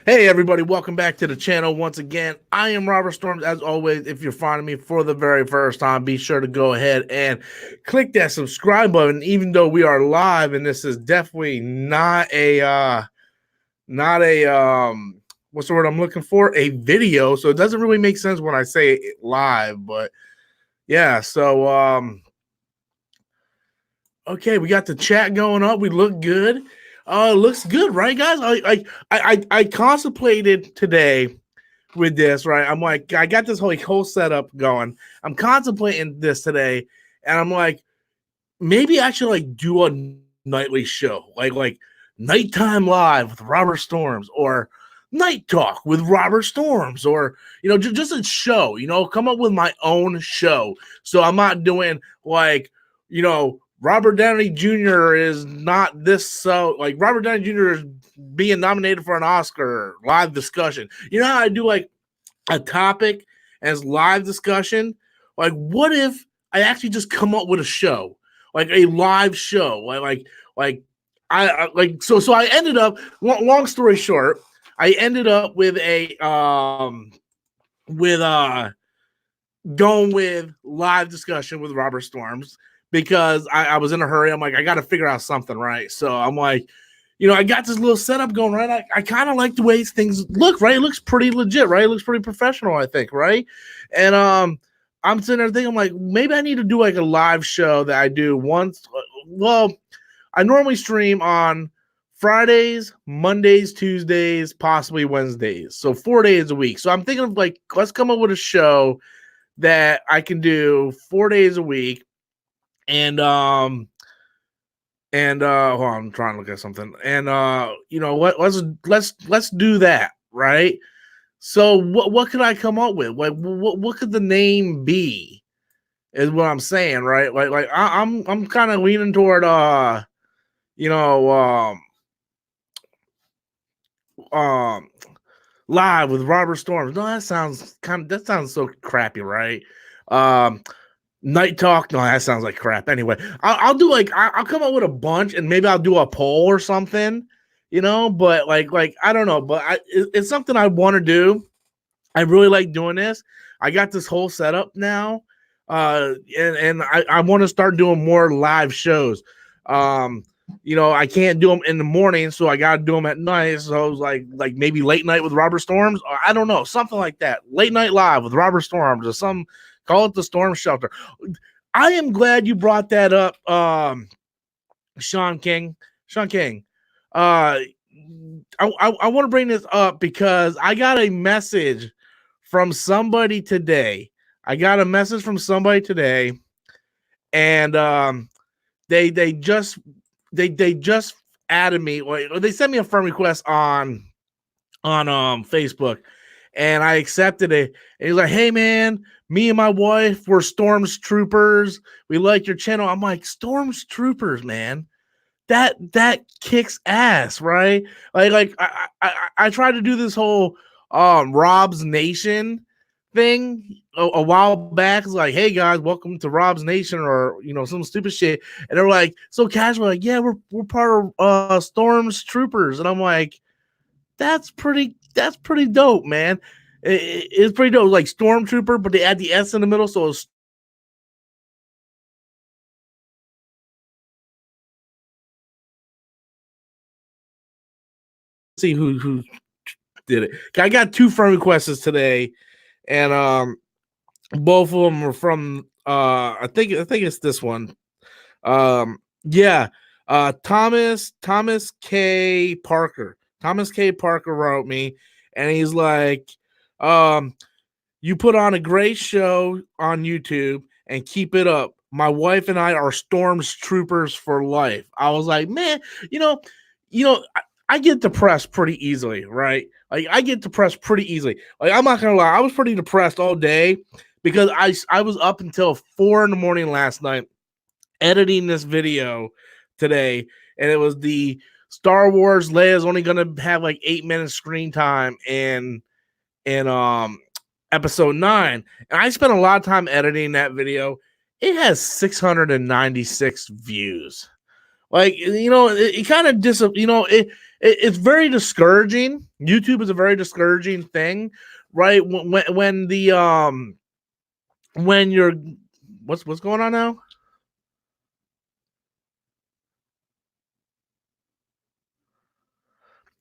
Hey everybody, welcome back to the channel once again. I am Robert Storms. As always, if you're finding me for the very first time, be sure to go ahead and click that subscribe button. Even though we are live, and this is definitely not a what's the word I'm looking for? A video. So it doesn't really make sense when I say it live, but yeah, okay, we got the chat going up. We look good. Looks good, right, guys? I contemplated today with this, right? I'm like, I got this whole setup going. I'm contemplating this today, and I'm like, maybe I should like do a nightly show, like nighttime live with Robert Storms, or night talk with Robert Storms, or just a show. Come up with my own show. So I'm not doing like Robert Downey Jr. is not this, so like Robert Downey Jr. is being nominated for an Oscar live discussion. You know how I do like a topic as live discussion? Like, what if I actually just come up with a show, like a live show, like I like so I ended up, long story short, I ended up with with going with live discussion with Robert Storms because I was in a hurry. I'm like, I got to figure out something, right? So I'm like, I got this little setup going, right? I kind of like the way things look, right? It looks pretty legit, right? It looks pretty professional, I think, right? And I'm sitting there thinking, I'm like, maybe I need to do like a live show that I do once. Well, I normally stream on Fridays, Mondays, Tuesdays, possibly Wednesdays. So 4 days a week. So I'm thinking of like, let's come up with a show that I can do 4 days a week. And hold on, I'm trying to look at something. And let's do that, right? So what could I come up with? Like what could the name be? Is what I'm saying, right? I'm kind of leaning toward you know um live with Robert Storms. No, that sounds so crappy, right? Um Night talk. No, that sounds like crap. Anyway, I'll do like I'll come up with a bunch, and maybe I'll do a poll or something, But like I don't know, but it's something I want to do. I really like doing this. I got this whole setup now, and I want to start doing more live shows. Um, I can't do them in the morning, so I got to do them at night. So I was like maybe late night with Robert Storms, or I don't know, something like that. Late night live with Robert Storms, or some, call it the Storm Shelter. I am glad you brought that up, Sean King. Sean King. Uh, I want to bring this up because I got a message from somebody today. I got a message from somebody today, and they just added me, or they sent me a friend request on Facebook, and I accepted it. And he's like, "Hey man, me and my wife were Storms Troopers. We like your channel." I'm like, "Storms Troopers, man. That kicks ass, right?" I tried to do this whole Rob's Nation thing a while back. It's like, "Hey guys, welcome to Rob's Nation," or some stupid shit. And they're like so casual, like, "Yeah, we're part of Storms Troopers." And I'm like, that's pretty dope, man. It's pretty dope, like Stormtrooper, but they add the S in the middle, so it's see who did it. I got two friend requests today, and both of them are from I think it's this one. Yeah, Thomas K. Parker. Thomas K. Parker wrote me, and he's like, "You put on a great show on YouTube, and keep it up. My wife and I are Storms Troopers for life." I was like, man, you know, I get depressed pretty easily, right? Like I get depressed pretty easily. Like I'm not gonna lie, I was pretty depressed all day because I was up until 4 in the morning last night editing this video today, and it was the Star Wars Leia's only gonna have like 8 minutes screen time in episode 9. And I spent a lot of time editing that video. It has 696 views Like, it kind of it's very discouraging. YouTube is a very discouraging thing, right? When the when you're what's going on now?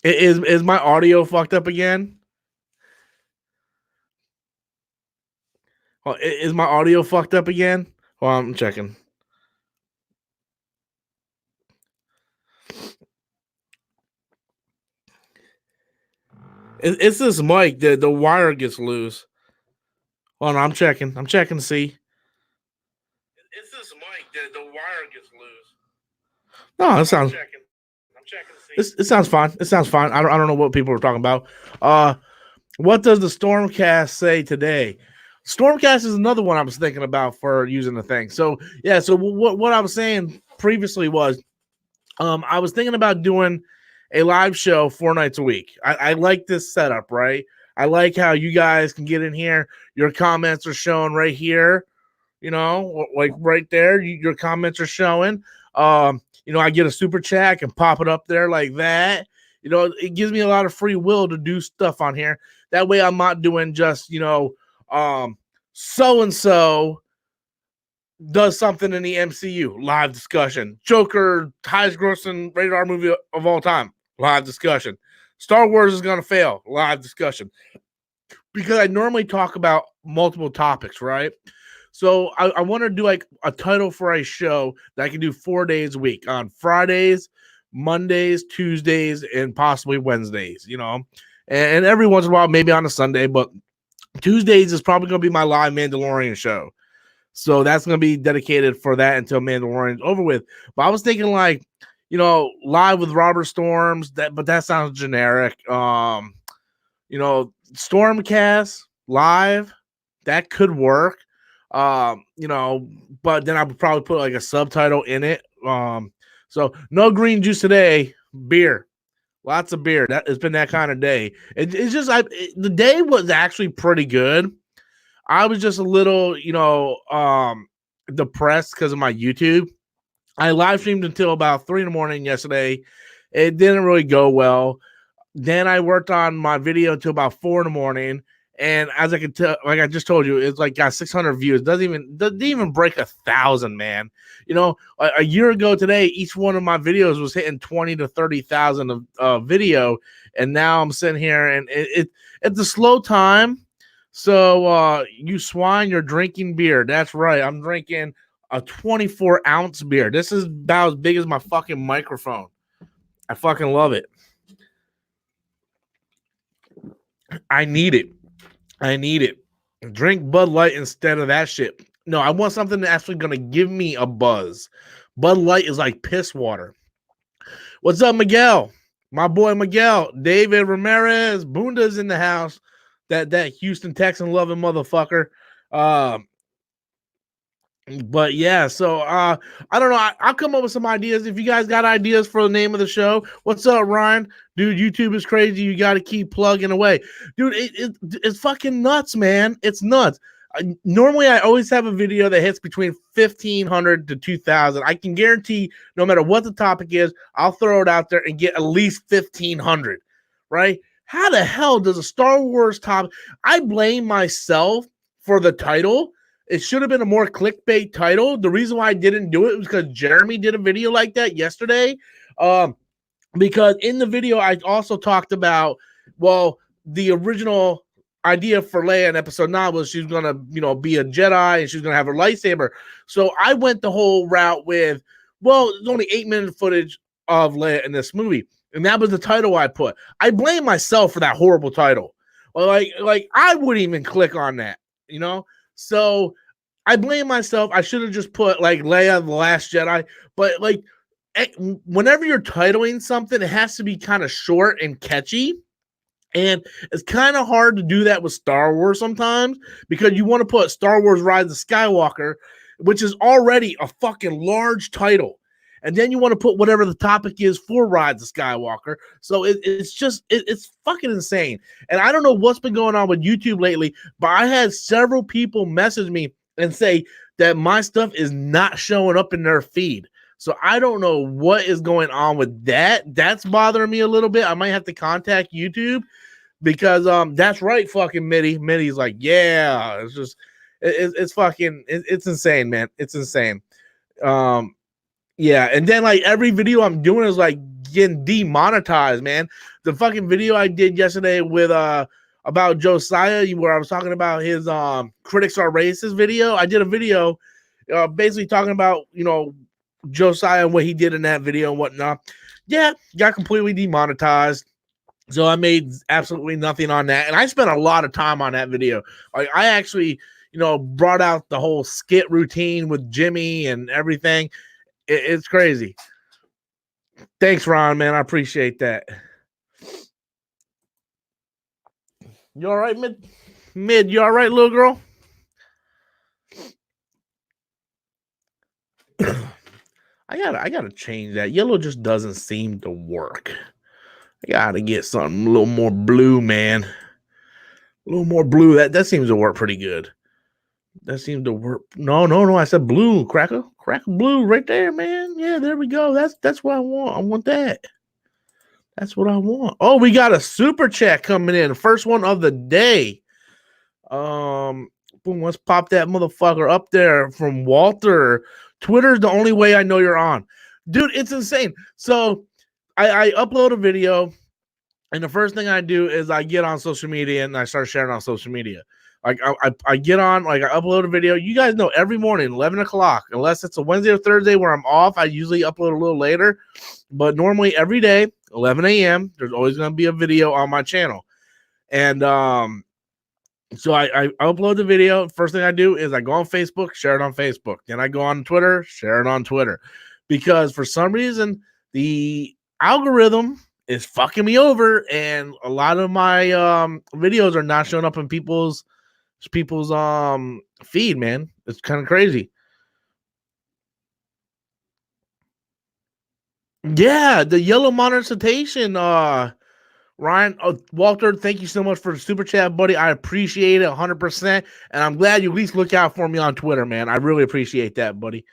Is my audio fucked up again? Is my audio fucked up again? Well, I'm checking. It's this mic. The wire gets loose. Hold on, I'm checking. I'm checking to see. It's this mic. The wire gets loose. No, that sounds. I'm checking to see. It sounds fine. It sounds fine. I don't know what people are talking about. What does the Stormcast say today? Stormcast is another one I was thinking about for using the thing. So yeah. So what I was saying previously was, I was thinking about doing a live show 4 nights a week. I like this setup, right? I like how you guys can get in here. Your comments are showing right here, like right there. Your comments are showing. I get a super chat and pop it up there like that. It gives me a lot of free will to do stuff on here. That way I'm not doing just, so-and-so does something in the MCU, live discussion. Joker, highest grossing rated R movie of all time, live discussion. Star Wars is going to fail, live discussion. Because I normally talk about multiple topics, right? So I want to do like a title for a show that I can do 4 days a week on Fridays, Mondays, Tuesdays, and possibly Wednesdays, and every once in a while, maybe on a Sunday, but Tuesdays is probably going to be my live Mandalorian show. So that's going to be dedicated for that until Mandalorian's over with. But I was thinking like, live with Robert Storms, but that sounds generic. Stormcast live, that could work. But then I would probably put like a subtitle in it. So no green juice today, beer. Lots of beer. It's been that kind of day. It's just the day was actually pretty good. I was just a little, depressed because of my YouTube. I live streamed until about 3 a.m. yesterday. It didn't really go well. Then I worked on my video until about 4 a.m. And as I could tell, like I just told you, it's like got 600 views. Doesn't even break 1,000, man. A year ago today, each one of my videos was hitting 20 to 30,000 of video, and now I'm sitting here and it's a slow time. So you swine, you're drinking beer. That's right. I'm drinking a 24-ounce beer. This is about as big as my fucking microphone. I fucking love it. I need it. Drink Bud Light instead of that shit. No, I want something that's actually going to give me a buzz. Bud Light is like piss water. What's up, Miguel? My boy Miguel. David Ramirez. Bunda's in the house. That Houston Texan loving motherfucker. But yeah, so I don't know. I'll come up with some ideas. If you guys got ideas for the name of the show, what's up, Ryan? Dude, YouTube is crazy. You got to keep plugging away. Dude, it's fucking nuts, man. It's nuts. Normally, I always have a video that hits between 1,500 to 2,000. I can guarantee no matter what the topic is, I'll throw it out there and get at least 1,500, right? How the hell does a Star Wars topic? I blame myself for the title. It should have been a more clickbait title. The reason why I didn't do it was because Jeremy did a video like that yesterday. Because in the video, I also talked about, the original idea for Leia in episode 9 was she's going to, be a Jedi and she's going to have her lightsaber. So I went the whole route with, there's only 8-minute footage of Leia in this movie. And that was the title I put. I blame myself for that horrible title. Like I wouldn't even click on that, So I blame myself. I should have just put like Leia, the Last Jedi. But like whenever you're titling something, it has to be kind of short and catchy. And it's kind of hard to do that with Star Wars sometimes because you want to put Star Wars Rise of Skywalker, which is already a fucking large title. And then you want to put whatever the topic is for Rise of Skywalker. So it's fucking insane. And I don't know what's been going on with YouTube lately, but I had several people message me and say that my stuff is not showing up in their feed. So I don't know what is going on with that. That's bothering me a little bit. I might have to contact YouTube because that's right, fucking Mitty's like, yeah, it's just it's fucking it's insane, man. It's insane. Yeah, and then like every video I'm doing is like getting demonetized, man. The fucking video I did yesterday with about Josiah, where I was talking about his critics are racist video. I did a video basically talking about, you know, Josiah and what he did in that video and whatnot. Yeah, got completely demonetized. So I made absolutely nothing on that. And I spent a lot of time on that video. Like I actually, you know, brought out the whole skit routine with Jimmy and everything. It's crazy. Thanks, Ron, man. I appreciate that. You all right, Mid? You all right, little girl? I gotta change that. Yellow just doesn't seem to work. I gotta get something a little more blue, man. A little more blue. That seems to work pretty good. That seems to work. No. I said blue. Cracker blue right there, man. Yeah, there we go. That's what I want. I want that. That's what I want. Oh, we got a super chat coming in. First one of the day. Boom, let's pop that motherfucker up there from Walter. Twitter's the only way I know you're on. Dude, it's insane. So I upload a video, and the first thing I do is I get on social media and I start sharing on social media. Like I get on, like I upload a video. You guys know every morning, 11 o'clock, unless it's a Wednesday or Thursday where I'm off, I usually upload a little later. But normally every day, 11 a.m., there's always going to be a video on my channel. And so I upload the video. First thing I do is I go on Facebook, share it on Facebook. Then I go on Twitter, share it on Twitter. Because for some reason, the algorithm is fucking me over, and a lot of my videos are not showing up in people's feed, man. It's kind of crazy. Yeah, the yellow monetization, Ryan, Walter, thank you so much for the super chat, buddy. I appreciate it 100%, and I'm glad you at least look out for me on Twitter, man. I really appreciate that, buddy.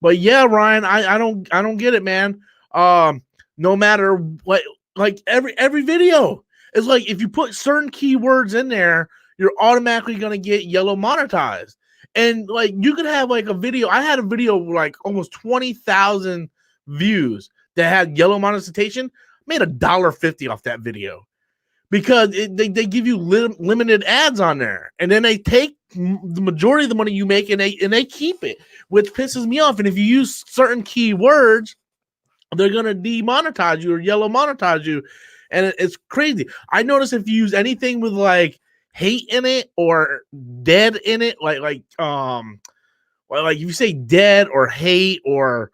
But yeah, Ryan, I don't get it, man. No matter what, like every video, it's like if you put certain keywords in there, you're automatically gonna get yellow monetized. And like you could have like a video. I had a video with like almost 20,000 views that had yellow monetization. Made $1.50 off that video because they give you limited ads on there, and then they take the majority of the money you make and they keep it, which pisses me off. And if you use certain keywords, they're gonna demonetize you or yellow monetize you, and it's crazy. I notice if you use anything with like hate in it or dead in it, like if you say dead or hate or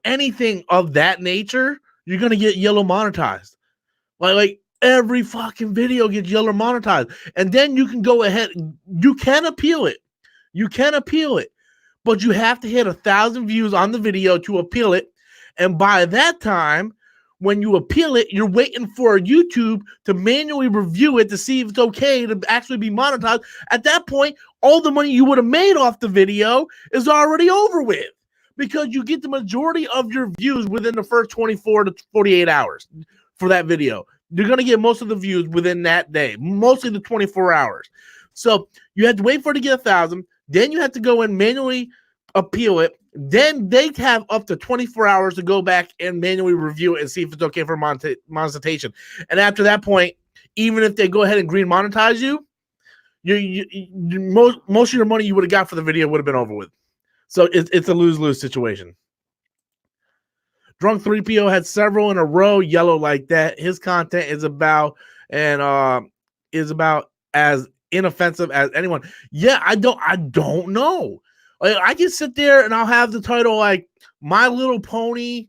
anything of that nature, you're gonna get yellow monetized. Like every fucking video gets yellow monetized, and then you can go ahead. You can appeal it. But you have to hit 1,000 views on the video to appeal it. And by that time, when you appeal it, you're waiting for YouTube to manually review it to see if it's okay to actually be monetized. At that point, all the money you would have made off the video is already over with, because you get the majority of your views within the first 24 to 48 hours for that video. You're going to get most of the views within that day, mostly the 24 hours. So you have to wait for it to get 1,000. Then you have to go and manually appeal it. Then they have up to 24 hours to go back and manually review it and see if it's okay for monetization. And after that point, even if they go ahead and green monetize you, most of your money you would have got for the video would have been over with. So it's a lose-lose situation. Drunk 3PO had several in a row yellow like that. His content is about as inoffensive as anyone. Yeah, I don't know. Like, I can sit there and I'll have the title like My Little Pony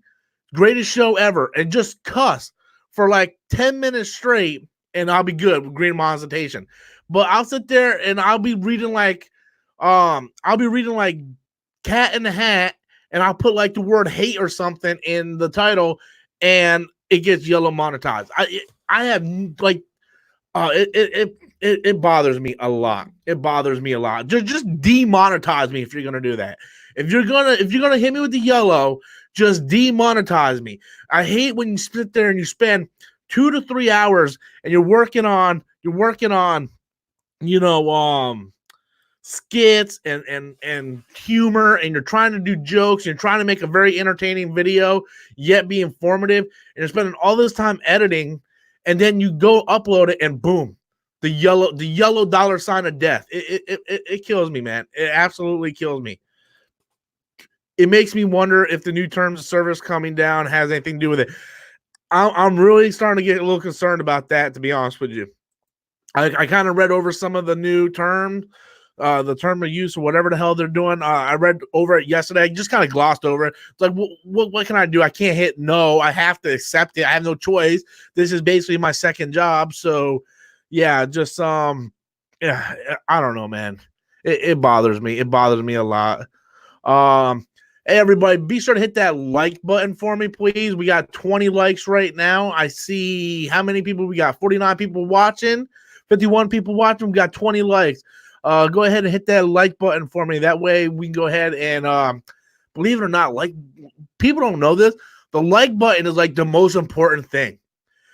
Greatest Show Ever and just cuss for like 10 minutes straight, and I'll be good with green monetization. But I'll sit there and I'll be reading like Cat in the Hat, and I'll put like the word hate or something in the title, and it gets yellow monetized. I have like it bothers me a lot. It bothers me a lot. Just demonetize me if you're gonna do that. If you're gonna hit me with the yellow, just demonetize me. I hate when you sit there and you spend 2 to 3 hours and you're working on you know, skits and humor, and you're trying to do jokes, you're trying to make a very entertaining video yet be informative, and you're spending all this time editing, and then you go upload it and boom, the yellow dollar sign of death. It kills me, man. It absolutely kills me. It makes me wonder if the new terms of service coming down has anything to do with it. I'm really starting to get a little concerned about that, to be honest with you. I kind of read over some of the new terms, the term of use or whatever the hell they're doing. I read over it yesterday. I just kind of glossed over it. It's like, what can I do? I can't hit no. I have to accept it. I have no choice. This is basically my second job. So, yeah, just yeah, I don't know, man. It bothers me. It bothers me a lot. Hey, everybody, be sure to hit that like button for me, please. We got 20 likes right now. I see how many people we got. 49 people watching, 51 people watching. We got 20 likes. Go ahead and hit that like button for me. That way we can go ahead and believe it or not, like, people don't know this. The like button is like the most important thing.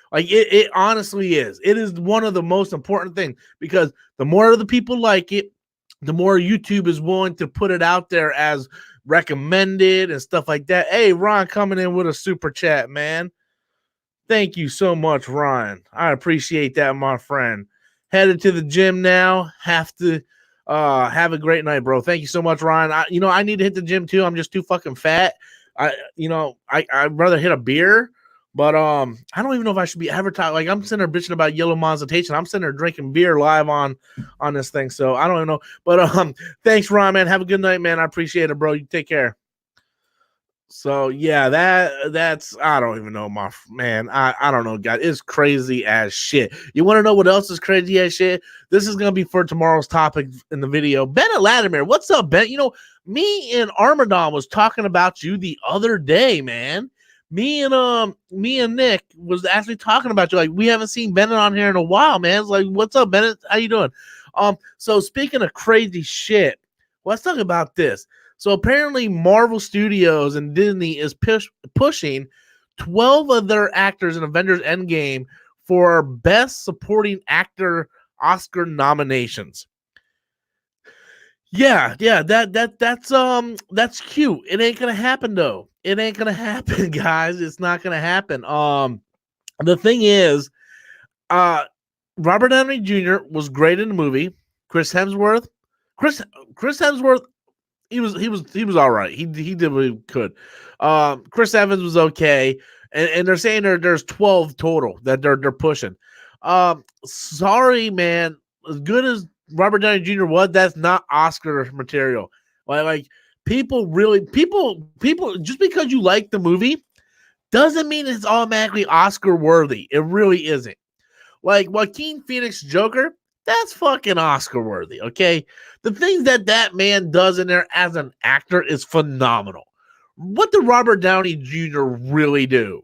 Like it honestly is. It is one of the most important things, because the more of the people like it, the more YouTube is willing to put it out there as recommended and stuff like that. Hey, Ron coming in with a super chat, man. Thank you so much, Ryan. I appreciate that, my friend. Headed to the gym now. Have to have a great night, bro. Thank you so much, Ryan. I need to hit the gym too. I'm just too fucking fat. I'd rather hit a beer, but I don't even know if I should be advertising. Like, I'm sitting there bitching about yellow monetization. I'm sitting there drinking beer live on this thing. So I don't even know. But thanks, Ryan, man. Have a good night, man. I appreciate it, bro. You take care. So yeah, that's I don't even know, my man. I don't know, guys. It's crazy as shit. You want to know what else is crazy as shit? This is gonna be for tomorrow's topic in the video. Bennett Latimer, what's up, Ben? Me and Armadon was talking about you the other day, man. Me and Nick was actually talking about you. Like, we haven't seen Bennett on here in a while, man. It's like, what's up, Bennett? How you doing? So speaking of crazy shit, let's talk about this. So apparently Marvel Studios and Disney is pushing 12 of their actors in Avengers Endgame for Best Supporting Actor Oscar nominations. Yeah, that's cute. It ain't gonna happen though. It ain't gonna happen, guys. It's not gonna happen. The thing is, Robert Downey Jr. was great in the movie. Chris Hemsworth, Chris Hemsworth, he was all right. He did what he could. Chris Evans was okay, and they're saying there's 12 total that they're pushing. Sorry, man. As good as Robert Downey Jr. was, that's not Oscar material. Like people just because you like the movie doesn't mean it's automatically Oscar worthy. It really isn't. Like Joaquin Phoenix Joker, that's fucking Oscar worthy, okay? The things that man does in there as an actor is phenomenal. What did Robert Downey Jr. really do?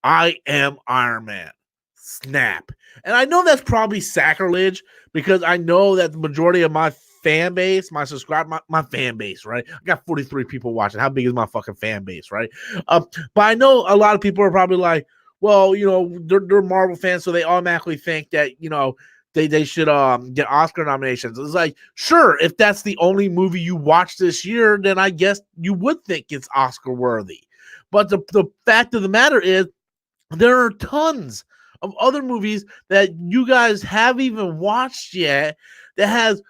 I am Iron Man. Snap. And I know that's probably sacrilege, because I know that the majority of my fan base, my fan base, right? I got 43 people watching. How big is my fucking fan base, right? But I know a lot of people are probably like, well, they're Marvel fans, so they automatically think that, they should get Oscar nominations. It's like, sure, if that's the only movie you watch this year, then I guess you would think it's Oscar worthy. But the fact of the matter is, there are tons of other movies that you guys haven't even watched yet that has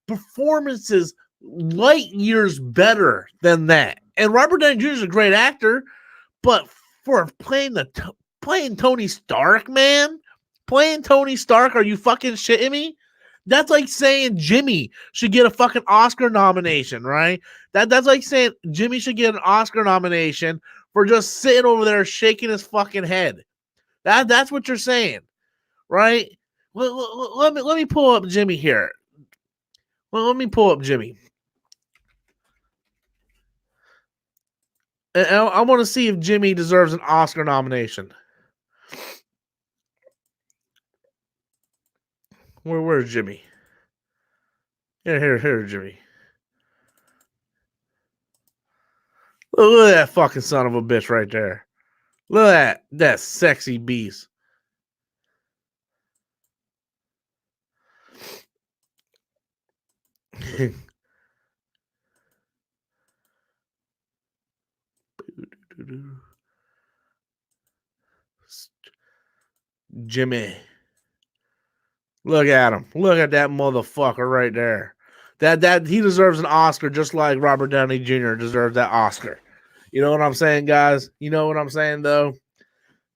performances light years better than that. And Robert Downey Jr. is a great actor, but for playing Tony Stark, man, playing Tony Stark, are you fucking shitting me? That's like saying Jimmy should get a fucking Oscar nomination, right? That's like saying Jimmy should get an Oscar nomination for just sitting over there shaking his fucking head. That's what you're saying, right? Let me pull up Jimmy here. Let me pull up Jimmy. And I want to see if Jimmy deserves an Oscar nomination. Where's Jimmy? Here, Jimmy. Look at that fucking son of a bitch right there. Look at that sexy beast. Jimmy. Look at him. Look at that motherfucker right there. That he deserves an Oscar just like Robert Downey Jr. deserves that Oscar. You know what I'm saying, guys? You know what I'm saying though?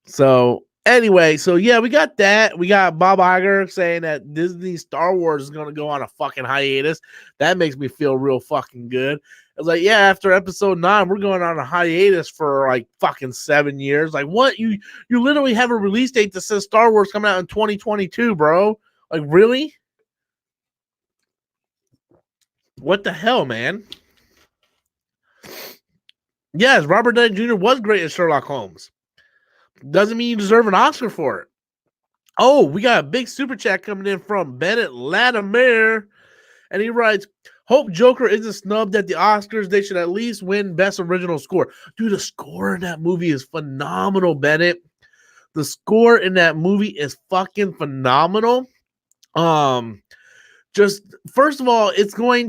So anyway, so yeah, we got that. We got Bob Iger saying that Disney Star Wars is gonna go on a fucking hiatus. That makes me feel real fucking good. I was like, yeah, after episode 9, we're going on a hiatus for like fucking 7 years. Like, what? You literally have a release date that says Star Wars coming out in 2022, bro. Like, really? What the hell, man? Yes, Robert Downey Jr. was great as Sherlock Holmes. Doesn't mean you deserve an Oscar for it. Oh, we got a big super chat coming in from Bennett Latimer. And he writes, hope Joker isn't snubbed at the Oscars. They should at least win Best Original Score. Dude, the score in that movie is phenomenal, Bennett. The score in that movie is fucking phenomenal. Just first of all, it's gonna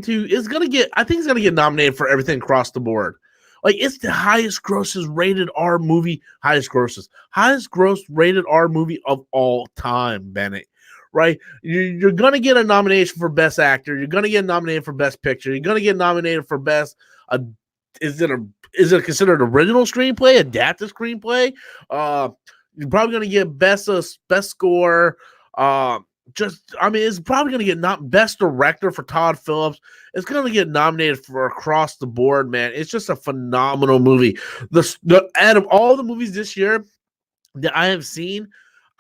get nominated for everything across the board. Like, it's the highest gross rated R movie of all time, Bennett. Right? You're gonna get a nomination for Best Actor. You're gonna get nominated for Best Picture. You're gonna get nominated for Best. Is it considered original screenplay, adapted screenplay? You're probably gonna get best score. It's probably going to get not best director for Todd Phillips. It's going to get nominated for across the board, man. It's just a phenomenal movie. Out of all the movies this year that I have seen,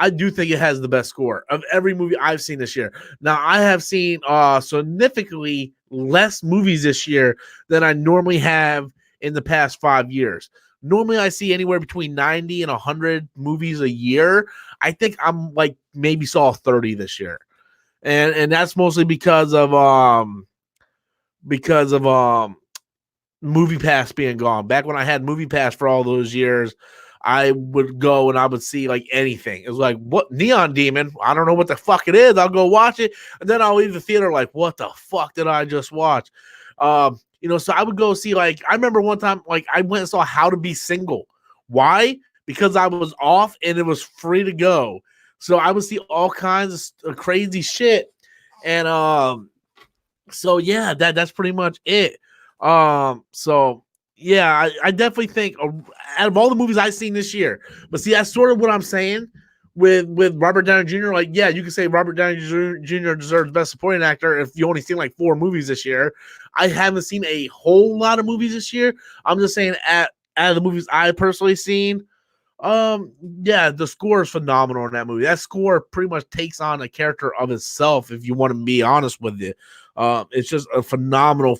I do think it has the best score of every movie I've seen this year. Now, I have seen significantly less movies this year than I normally have in the past 5 years. Normally, I see anywhere between 90 and 100 movies a year. I think I'm like maybe saw 30 this year. And that's mostly because of Movie Pass being gone. Back when I had Movie Pass for all those years, I would go and I would see like anything. It was like, what, Neon Demon? I don't know what the fuck it is. I'll go watch it. And then I'll leave the theater like, what the fuck did I just watch? So I would go see, like, I remember one time, like, I went and saw How to Be Single. Why? Because I was off and it was free to go. So I would see all kinds of crazy shit. And so yeah, that's pretty much it. So yeah, I definitely think out of all the movies I've seen this year, but see, that's sort of what I'm saying with Robert Downey Jr. Like, yeah, you can say Robert Downey Jr. deserves Best Supporting Actor if you only seen like 4 movies this year. I haven't seen a whole lot of movies this year. I'm just saying, out of the movies I personally seen, yeah, the score is phenomenal in that movie. That score pretty much takes on a character of itself, if you want to be honest with it. It's just a phenomenal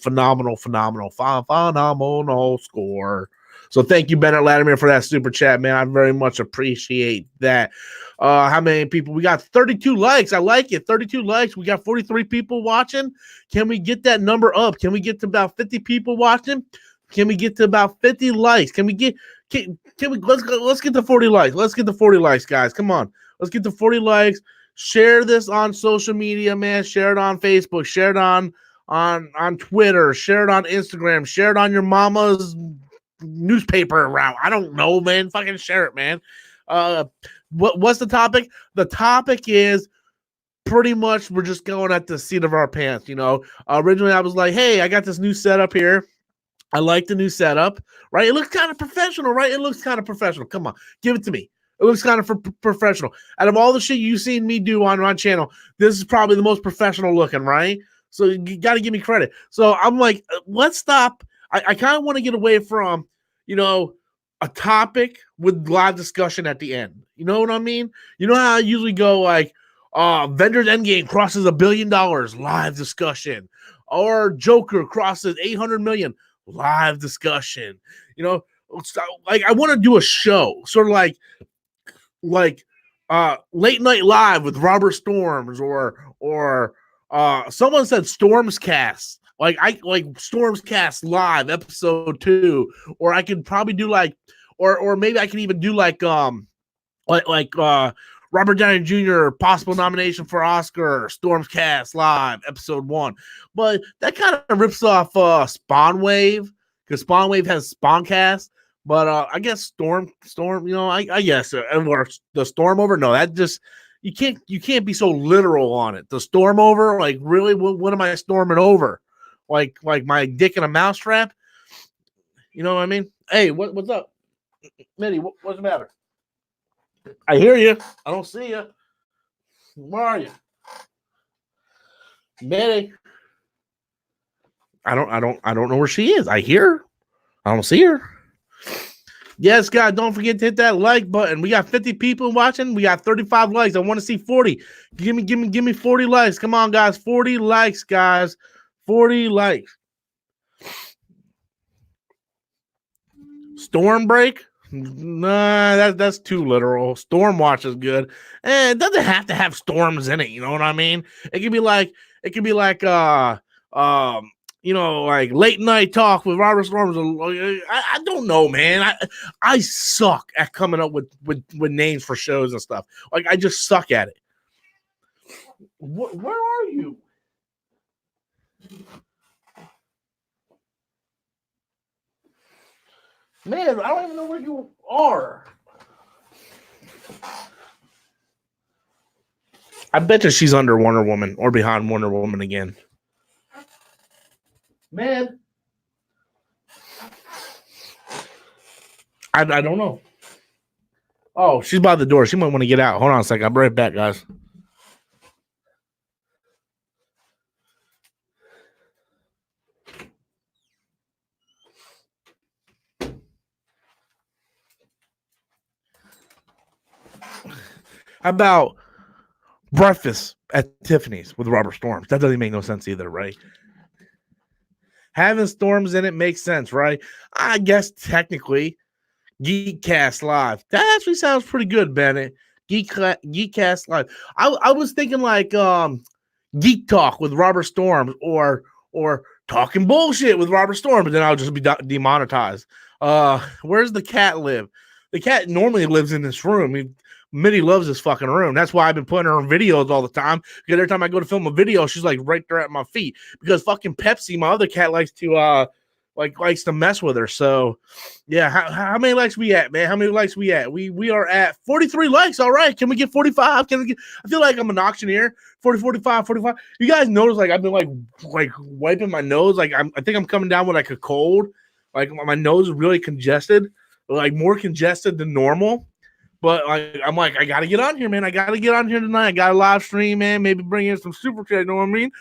score. So thank you, Bennett Latimer, for that super chat, man. I very much appreciate that. How many people? We got 32 likes. I like it. 32 likes. We got 43 people watching. Can we get that number up? Can we get to about 50 people watching? Can we get to about 50 likes? Can we let's get to 40 likes. Let's get to 40 likes, guys. Come on. Let's get to 40 likes. Share this on social media, man. Share it on Facebook. Share it on Twitter. Share it on Instagram. Share it on your mama's newspaper route. I don't know, man. Fucking share it, man. What's the topic? The topic is pretty much we're just going at the seat of our pants. Originally I was like, hey, I got this new setup here. I like the new setup, right? It looks kind of professional, right? It looks kind of professional. Come on, give it to me. It looks kind of professional. Out of all the shit you've seen me do on my channel, this is probably the most professional looking, right? So you got to give me credit. So I'm like, let's stop. I kind of want to get away from, a topic with live discussion at the end. You know what I mean? You know how I usually go like, Avengers Endgame crosses $1 billion, live discussion. Or Joker crosses 800 million, live discussion. Like I want to do a show, sort of like Late Night Live with Robert Storms, or someone said Storms Cast. like Storms Cast Live episode 2, or I could probably do like, or maybe I can even do like Robert Downey Jr. possible nomination for Oscar, Storms Cast Live episode 1. But that kind of rips off Spawn Wave, because Spawn Wave has Spawncast. But I guess Storm, I guess or the Storm Over. No, that just you can't be so literal on it. The Storm Over, like really, what am I storming over? Like my dick in a mousetrap? You know what I mean? Hey, what's up, Mitty? What's the matter? I hear you. I don't see you. Where are you, Mitty? I don't know where she is. I hear her. I don't see her. Yes, guys, don't forget to hit that like button. We got 50 people watching. We got 35 likes. I want to see 40. Give me 40 likes. Come on, guys. 40 likes, guys. 40 likes. Storm break? Nah, that's too literal. Storm watch is good. And it doesn't have to have storms in it, you know what I mean? It could be like like late night talk with Robert Storms. I don't know, man. I suck at coming up with names for shows and stuff. Like I just suck at it. Where are you? Man, I don't even know where you are. I bet you she's under Wonder Woman or behind Wonder Woman again. Man. I don't know. Oh, she's by the door. She might want to get out. Hold on a second. I'll be right back, guys. How about breakfast at Tiffany's with Robert Storms? That doesn't make no sense either, right? Having storms in it makes sense, right? I guess technically, Geekcast Live. That actually sounds pretty good, Bennett. Geekcast Live. I was thinking like Geek Talk with Robert Storms or Talking Bullshit with Robert Storms, but then I'll just be demonetized. Where's the cat live? The cat normally lives in this room. Mitty loves this fucking room. That's why I've been putting her in videos all the time. Because every time I go to film a video, she's like right there at my feet. Because fucking Pepsi, my other cat, likes to mess with her. So yeah, how many likes we at, man? How many likes we at? We are at 43 likes. All right. Can we get 45? I feel like I'm an auctioneer. 40, 45, 45. You guys notice like I've been like wiping my nose. Like I think I'm coming down with like a cold. Like my nose is really congested, like more congested than normal. But I'm like, I got to get on here, man. I got to get on here tonight. I got a live stream, man. Maybe bring in some super chat. You know what I mean?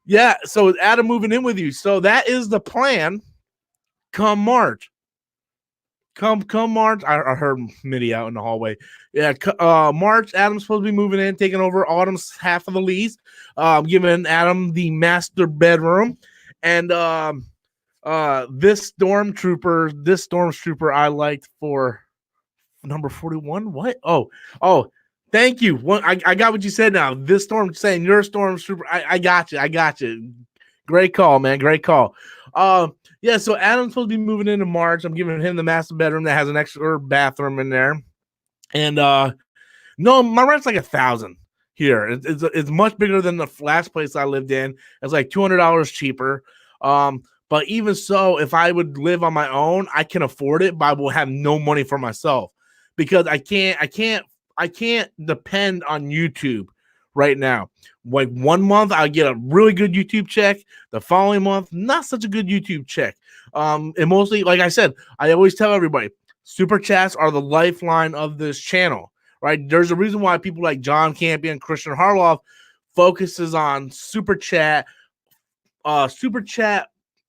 Yeah. So Adam moving in with you. So that is the plan. Come March. Come March. I heard Mitty out in the hallway. Yeah. March. Adam's supposed to be moving in, taking over Autumn's half of the lease. Giving Adam the master bedroom, and this stormtrooper I liked for number 41. What? Oh, thank you. I got what you said now. This storm saying you're a stormtrooper. I got you. Great call, man. Great call. Yeah, so Adam's supposed to be moving into March. I'm giving him the master bedroom that has an extra bathroom in there. And no, my rent's like $1,000 here. It's much bigger than the last place I lived in. It's like $200 cheaper. But even so, if I would live on my own, I can afford it, but I will have no money for myself. Because I can't depend on YouTube right now. Like 1 month, I'll get a really good YouTube check. The following month, not such a good YouTube check. And mostly, like I said, I always tell everybody, super chats are the lifeline of this channel, right? There's a reason why people like John Campion, Christian Harloff focuses on super chat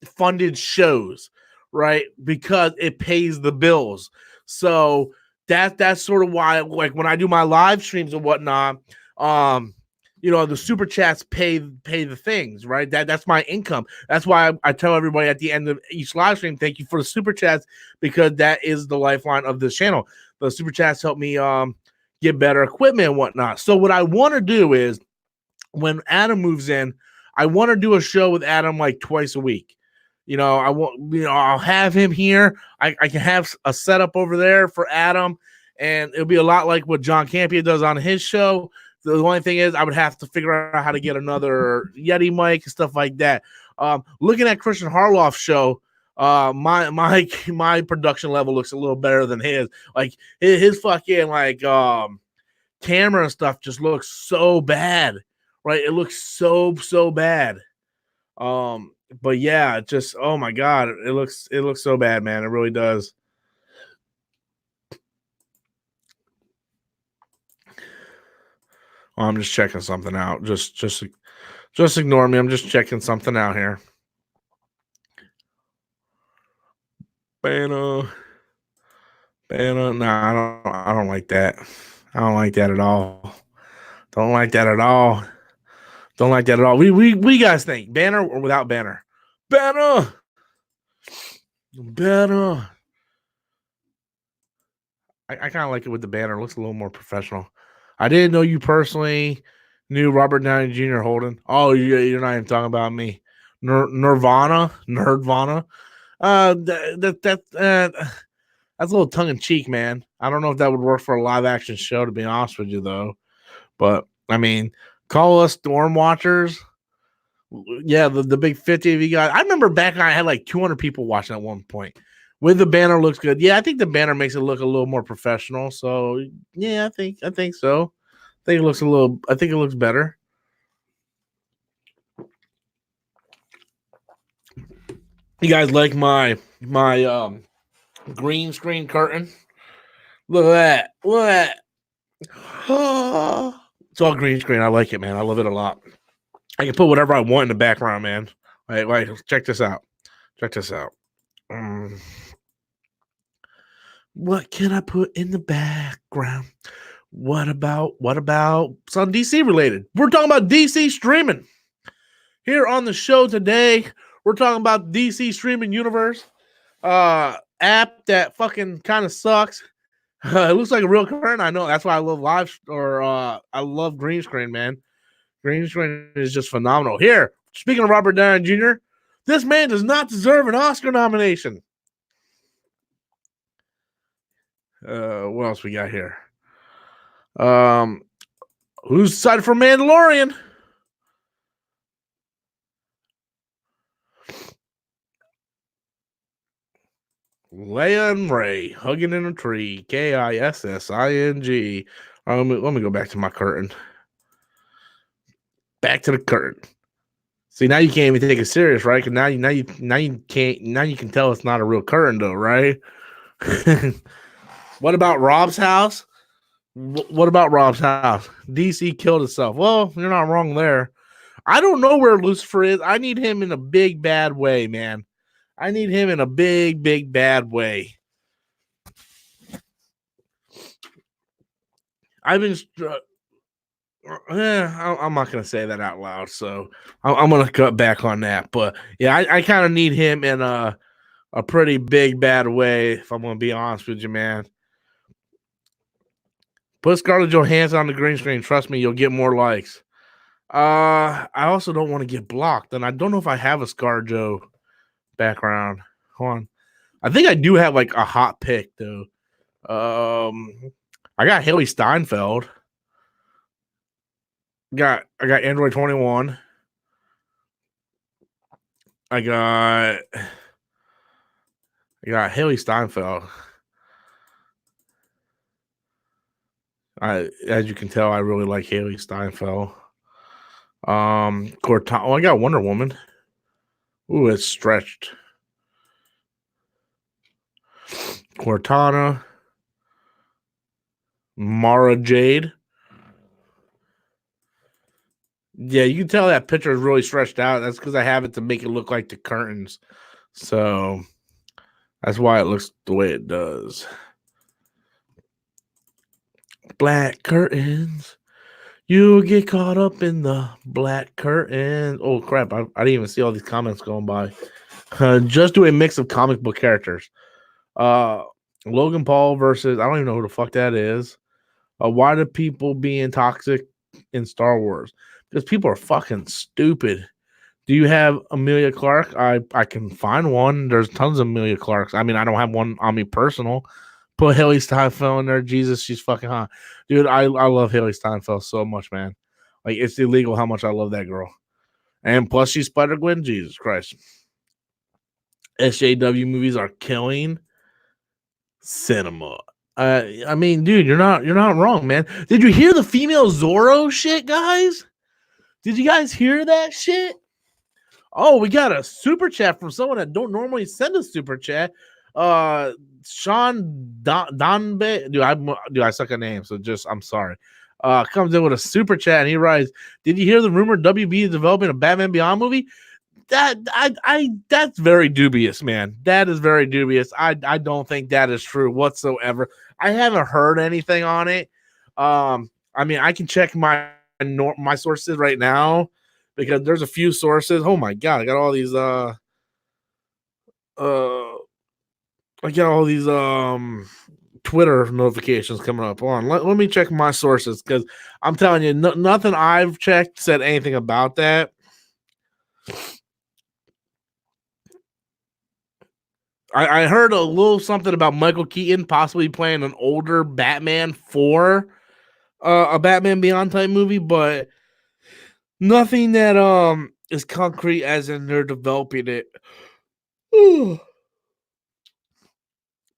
funded shows, right? Because it pays the bills. So that's sort of why, like when I do my live streams and whatnot, the super chats pay the things, right? That's my income. That's why I tell everybody at the end of each live stream, thank you for the super chats, because that is the lifeline of this channel. The super chats help me get better equipment and whatnot. So what I want to do is when Adam moves in, I want to do a show with Adam like twice a week. I want, I'll have him here. I can have a setup over there for Adam, and it'll be a lot like what John Campia does on his show. The only thing is, I would have to figure out how to get another Yeti mic and stuff like that. Looking at Christian Harloff's show, my production level looks a little better than his. Like his fucking camera and stuff just looks so bad, right? It looks so bad. But yeah, just oh my god, it looks so bad, man. It really does. I'm just checking something out. Just ignore me. I'm just checking something out here. Banner. Nah, I don't like that. I don't like that at all. Don't like that at all. Don't like that at all. We guys think banner or without banner? Banner. I kind of like it with the banner. It looks a little more professional. I didn't know you personally knew Robert Downey Jr. Holden. Oh, you're not even talking about me. Nerdvana. That's a little tongue in cheek, man. I don't know if that would work for a live action show, to be honest with you, though. But I mean, call us Storm Watchers. Yeah, the big 50 of you guys. I remember back I had like 200 people watching at one point. With the banner looks good. Yeah, I think the banner makes it look a little more professional. So yeah, I think so. I think it looks better. You guys like my green screen curtain? Look at that. It's all green screen. I like it, man. I love it a lot. I can put whatever I want in the background, man. Wait, check this out. What can I put in the background? What about some DC related? We're talking about DC streaming. Here on the show today, we're talking about DC streaming universe. App that fucking kind of sucks. It looks like a real curtain. I know. That's why I love I love green screen, man. Green screen is just phenomenal. Here, speaking of Robert Downey Jr., this man does not deserve an Oscar nomination. What else we got here? Who's excited for Mandalorian? Leia and Ray hugging in a tree. KISSING. Let me go back to my curtain. Back to the curtain. See, now you can't even take it serious, right? Because now you can't. Now you can tell it's not a real curtain, though, right? What about Rob's house? What about Rob's house? DC killed itself. Well, you're not wrong there. I don't know where Lucifer is. I need him in a big bad way, man. I need him in a big bad way. I've been. I'm not gonna say that out loud, so I'm gonna cut back on that. But yeah, I kind of need him in a pretty big bad way. If I'm gonna be honest with you, man. Put Scarlett Johansson on the green screen. Trust me, you'll get more likes. I also don't want to get blocked, and I don't know if I have a ScarJo background. Hold on. I think I do have like a hot pick though. I got Haley Steinfeld. I got Android 21. I got Haley Steinfeld. As you can tell, I really like Haley Steinfeld. Cortana. Oh, I got Wonder Woman. Ooh, it's stretched. Cortana. Mara Jade. Yeah, you can tell that picture is really stretched out. That's because I have it to make it look like the curtains. So that's why it looks the way it does. Black curtains. You get caught up in the black curtains. Oh, crap. I didn't even see all these comments going by. Just do a mix of comic book characters. Logan Paul versus, I don't even know who the fuck that is. Why do people being toxic in Star Wars? Because people are fucking stupid. Do you have Amelia Clark? I can find one. There's tons of Amelia Clarks. I mean, I don't have one on me personal. Put Haley Steinfeld in there. Jesus, she's fucking hot. Dude, I love Haley Steinfeld so much, man. Like, it's illegal how much I love that girl. And plus, she's Spider-Gwen. Jesus Christ. SJW movies are killing cinema. I mean, dude, you're not wrong, man. Did you hear the female Zorro shit, guys? Did you guys hear that shit? Oh, we got a super chat from someone that don't normally send a super chat. Sean Donbe, dude, I suck at names, so just I'm sorry. Comes in with a super chat and he writes, "Did you hear the rumor WB is developing a Batman Beyond movie?" That's very dubious, man. That is very dubious. I don't think that is true whatsoever. I haven't heard anything on it. I mean, I can check my sources right now because there's a few sources. Oh my god, I got all these Twitter notifications coming up. Hold on, let me check my sources because I'm telling you, nothing I've checked said anything about that. I heard a little something about Michael Keaton possibly playing an older Batman for a Batman Beyond type movie, but nothing that is concrete as in they're developing it.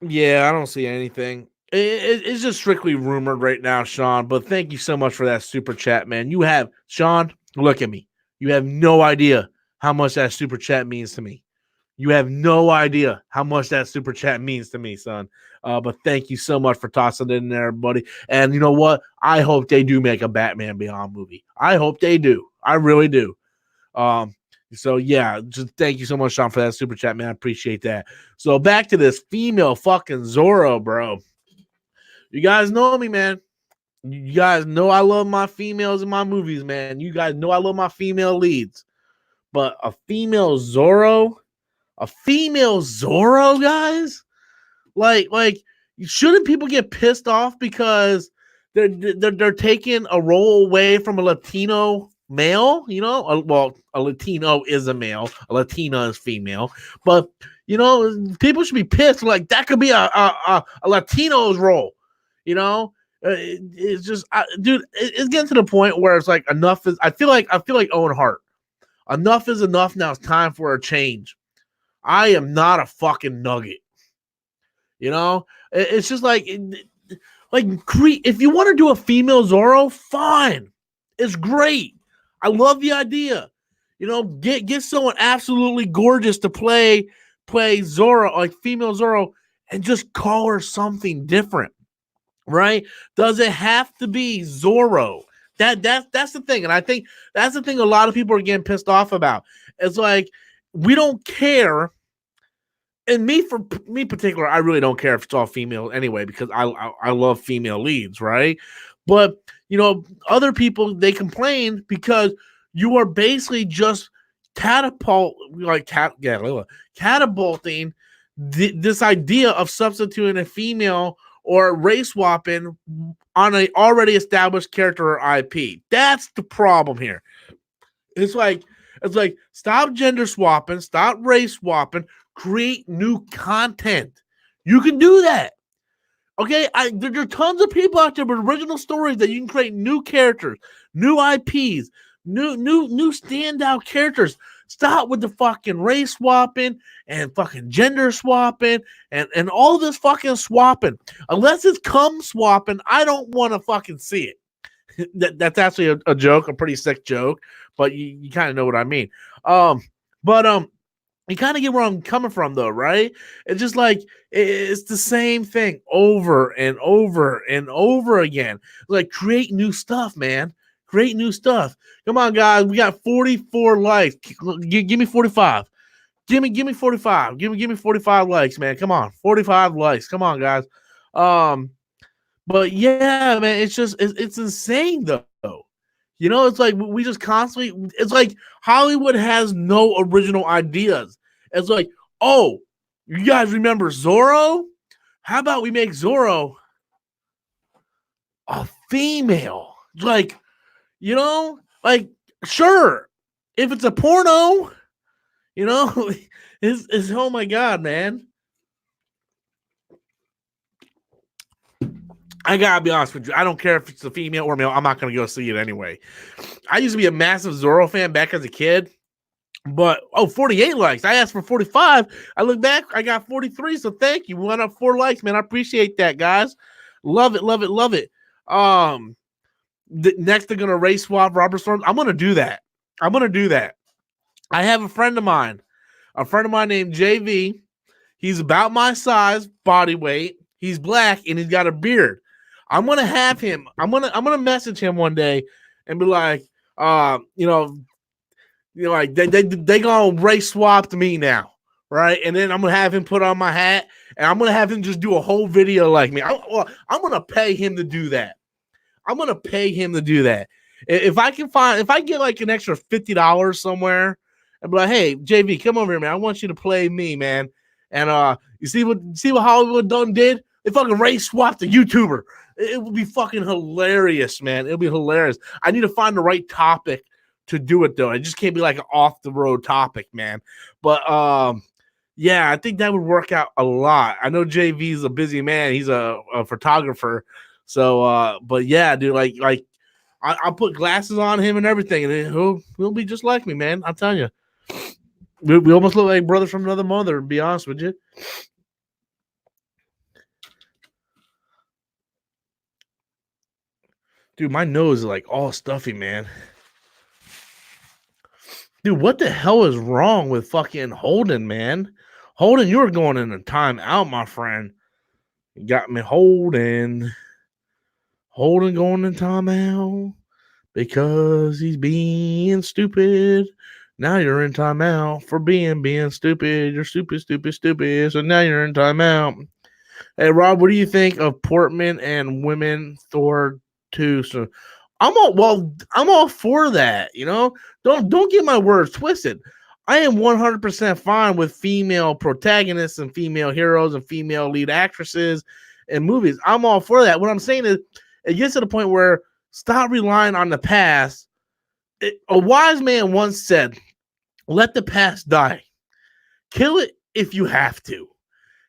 Yeah, I don't see anything. It's just strictly rumored right now, Sean. But thank you so much for that super chat, man. You have, Sean, look at me. You have no idea how much that super chat means to me. You have no idea how much that super chat means to me, son. But thank you so much for tossing it in there, buddy. And you know what? I hope they do make a Batman Beyond movie. I hope they do. I really do. So yeah, just thank you so much, Sean, for that super chat, man. I appreciate that. So back to this female fucking Zorro, bro. You guys know me, man. You guys know I love my females in my movies, man. You guys know I love my female leads. But a female Zorro, guys? Like, shouldn't people get pissed off because they're taking a role away from a Latino male? You know, a Latino is a male, a Latina is female, but you know, people should be pissed. Like, that could be a Latino's role. You know, it's just, dude, it's getting to the point where it's like enough is. I feel like Owen Hart. Enough is enough. Now it's time for a change. I am not a fucking nugget. You know, it's just like if you want to do a female Zorro, fine. It's great. I love the idea. You know, get someone absolutely gorgeous to play Zorro, like female Zorro, and just call her something different. Right? Does it have to be Zorro? That's the thing. And I think that's the thing a lot of people are getting pissed off about. It's like, we don't care. And for me particular, I really don't care if it's all female anyway, because I love female leads, right? But you know, other people, they complain because you are basically just catapulting this idea of substituting a female or race swapping on an already established character or IP. That's the problem here. It's like stop gender swapping, stop race swapping, create new content. You can do that. Okay, there are tons of people out there with original stories that you can create new characters, new IPs, new standout characters. Stop with the fucking race swapping and fucking gender swapping and all this fucking swapping. Unless it's cum swapping, I don't want to fucking see it. That's actually a joke, a pretty sick joke, but you kind of know what I mean. You kind of get where I'm coming from, though, right? It's just like it's the same thing over and over and over again. Like, create new stuff, man. Create new stuff. Come on, guys. We got 44 likes. Give me 45. Give me 45. Give me 45 likes, man. Come on, 45 likes. Come on, guys. But yeah, man, it's just it's insane though. You know, it's like we just constantly. It's like Hollywood has no original ideas. It's like, oh, you guys remember Zorro? How about we make Zorro a female? Like, you know, like, sure, if it's a porno, you know, it's oh my god, man. I gotta be honest with you. I don't care if it's a female or male. I'm not gonna go see it anyway. I used to be a massive Zorro fan back as a kid, but 48 likes. I asked for 45. I look back, I got 43. So thank you. We went up 4 likes, man. I appreciate that, guys. Love it, love it, love it. Next they're gonna race swap Robert Storm. I'm gonna do that. I have a friend of mine named JV. He's about my size, body weight. He's black and he's got a beard. I'm gonna have him. I'm gonna message him one day and be like, like they gonna race swap to me now, right? And then I'm gonna have him put on my hat, and I'm gonna have him just do a whole video like me. I'm gonna pay him to do that. If I get like an extra $50 somewhere, and be like, hey, JV, come over here, man. I want you to play me, man. And you see what Hollywood done did? They fucking race swapped a YouTuber. It would be fucking hilarious, man. It'll be hilarious. I need to find the right topic to do it though. It just can't be like an off the road topic, man. But yeah, I think that would work out a lot. I know JV's a busy man. He's a photographer. So but yeah, dude, like I'll put glasses on him and everything, and he'll be just like me, man. I'm telling you. We almost look like brothers from another mother, to be honest with you. Dude, my nose is like all stuffy, man. Dude, what the hell is wrong with fucking Holden, man? Holden, you were going in a timeout, my friend. You got me Holden. Holden going in timeout because he's being stupid. Now you're in timeout for being stupid. You're stupid. So now you're in timeout. Hey, Rob, what do you think of Portman and Women Thor 2? So I'm all for that. You know, don't get my words twisted. I am 100% fine with female protagonists and female heroes and female lead actresses in movies. I'm all for that. What I'm saying is, it gets to the point where stop relying on the past. A wise man once said, let the past die. Kill it if you have to.